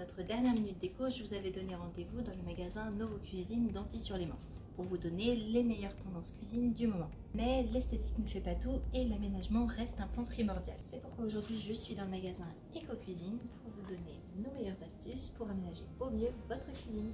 notre dernière minute déco, je vous avais donné rendez-vous dans le magasin Novo Cuisine d'Antilly-sur-Léman pour vous donner les meilleures tendances cuisine du moment. Mais l'esthétique ne fait pas tout et l'aménagement reste un point primordial. C'est pourquoi aujourd'hui je suis dans le magasin Eco Cuisine pour vous donner nos meilleures astuces pour aménager au mieux votre cuisine.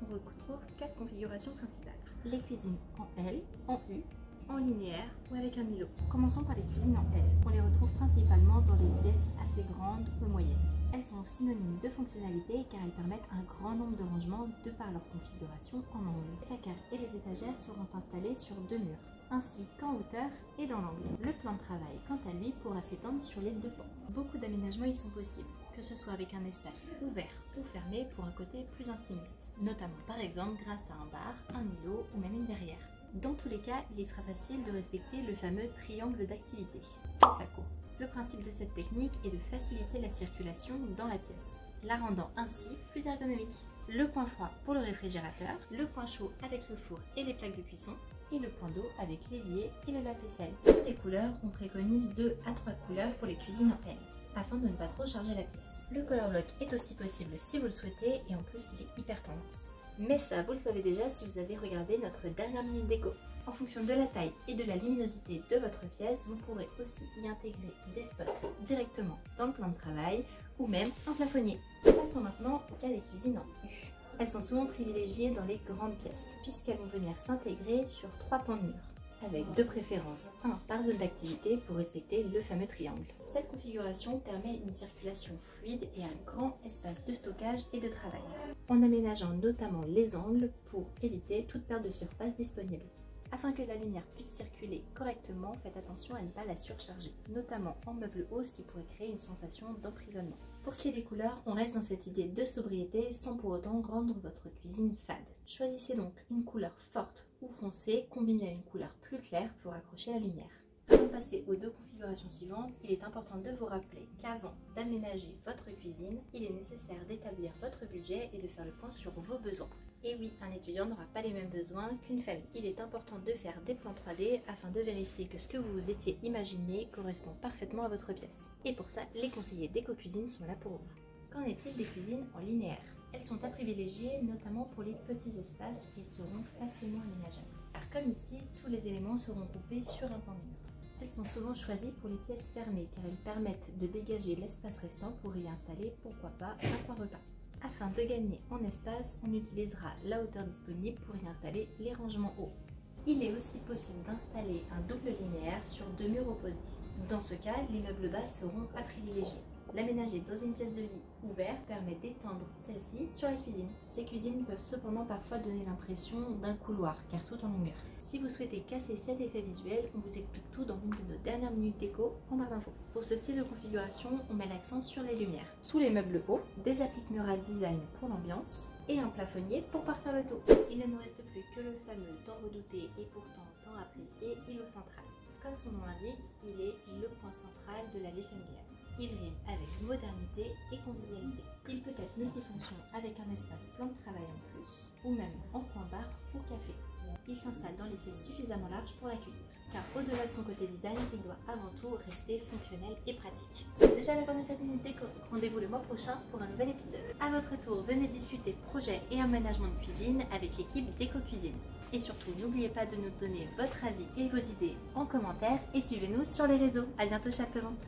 On retrouve 4 configurations principales. Les cuisines en L, en U, en linéaire ou avec un îlot. Commençons par les cuisines en L. On les retrouve principalement dans des pièces assez grandes ou moyennes. Elles sont synonymes de fonctionnalité car elles permettent un grand nombre de rangements de par leur configuration en angle. Les placards et les étagères seront installés sur 2 murs, ainsi qu'en hauteur et dans l'angle. Le plan de travail, quant à lui, pourra s'étendre sur les 2 pans. Beaucoup d'aménagements y sont possibles, que ce soit avec un espace ouvert ou fermé pour un côté plus intimiste, notamment par exemple grâce à un bar, un îlot ou même une verrière. Dans tous les cas, il y sera facile de respecter le fameux triangle d'activité, PESACO. Le principe de cette technique est de faciliter la circulation dans la pièce, la rendant ainsi plus ergonomique. Le point froid pour le réfrigérateur, le point chaud avec le four et les plaques de cuisson, et le point d'eau avec l'évier et le lave-vaisselle. Pour les couleurs, on préconise 2 à 3 couleurs pour les cuisines en L, afin de ne pas trop charger la pièce. Le color block est aussi possible si vous le souhaitez et en plus il est hyper tendance. Mais ça, vous le savez déjà si vous avez regardé notre dernière minute déco. En fonction de la taille et de la luminosité de votre pièce, vous pourrez aussi y intégrer des spots directement dans le plan de travail ou même un plafonnier. Passons maintenant au cas des cuisines en U. Elles sont souvent privilégiées dans les grandes pièces puisqu'elles vont venir s'intégrer sur 3 pans de mur, avec de préférence un par zone d'activité pour respecter le fameux triangle. Cette configuration permet une circulation fluide et un grand espace de stockage et de travail, en aménageant notamment les angles pour éviter toute perte de surface disponible. Afin que la lumière puisse circuler correctement, faites attention à ne pas la surcharger, notamment en meubles hauts, ce qui pourrait créer une sensation d'emprisonnement. Pour ce qui est des couleurs, on reste dans cette idée de sobriété sans pour autant rendre votre cuisine fade. Choisissez donc une couleur forte ou foncée combinée à une couleur plus claire pour accrocher la lumière. Avant de passer aux 2 configurations suivantes, il est important de vous rappeler qu'avant d'aménager votre cuisine, il est nécessaire d'établir votre budget et de faire le point sur vos besoins. Et oui, un étudiant n'aura pas les mêmes besoins qu'une famille. Il est important de faire des plans 3D afin de vérifier que ce que vous vous étiez imaginé correspond parfaitement à votre pièce. Et pour ça, les conseillers d'Eco-Cuisine sont là pour vous. Qu'en est-il des cuisines en linéaire? Elles sont à privilégier notamment pour les petits espaces et seront facilement aménageables. Car comme ici, tous les éléments seront groupés sur un pan de mur. Elles sont souvent choisies pour les pièces fermées car elles permettent de dégager l'espace restant pour y installer, pourquoi pas, un coin repas. Afin de gagner en espace, on utilisera la hauteur disponible pour y installer les rangements hauts. Il est aussi possible d'installer un double linéaire sur 2 murs opposés. Dans ce cas, les meubles bas seront à privilégier. L'aménager dans une pièce de vie ouverte permet d'étendre celle-ci sur la cuisine. Ces cuisines peuvent cependant parfois donner l'impression d'un couloir, car tout en longueur. Si vous souhaitez casser cet effet visuel, on vous explique tout dans une de nos dernières minutes déco en barre d'infos. Pour ce style de configuration, on met l'accent sur les lumières. Sous les meubles hauts, des appliques murales design pour l'ambiance et un plafonnier pour parfaire le tout. Il ne nous reste plus que le fameux tant redouté et pourtant tant apprécié îlot central. Comme son nom l'indique, il est le point central de la vie familiale. Il rime avec modernité et convivialité. Il peut être multifonction avec un espace plan de travail en plus, ou même en coin bar ou café. Il s'installe dans les pièces suffisamment larges pour l'accueillir, car au-delà de son côté design, il doit avant tout rester fonctionnel et pratique. C'est déjà la fin de cette minute déco. Rendez-vous le mois prochain pour un nouvel épisode. A votre tour, venez discuter projet et aménagement de cuisine avec l'équipe d'Eco-Cuisine. Et surtout, n'oubliez pas de nous donner votre avis et vos idées en commentaire et suivez-nous sur les réseaux. A bientôt chaque vente.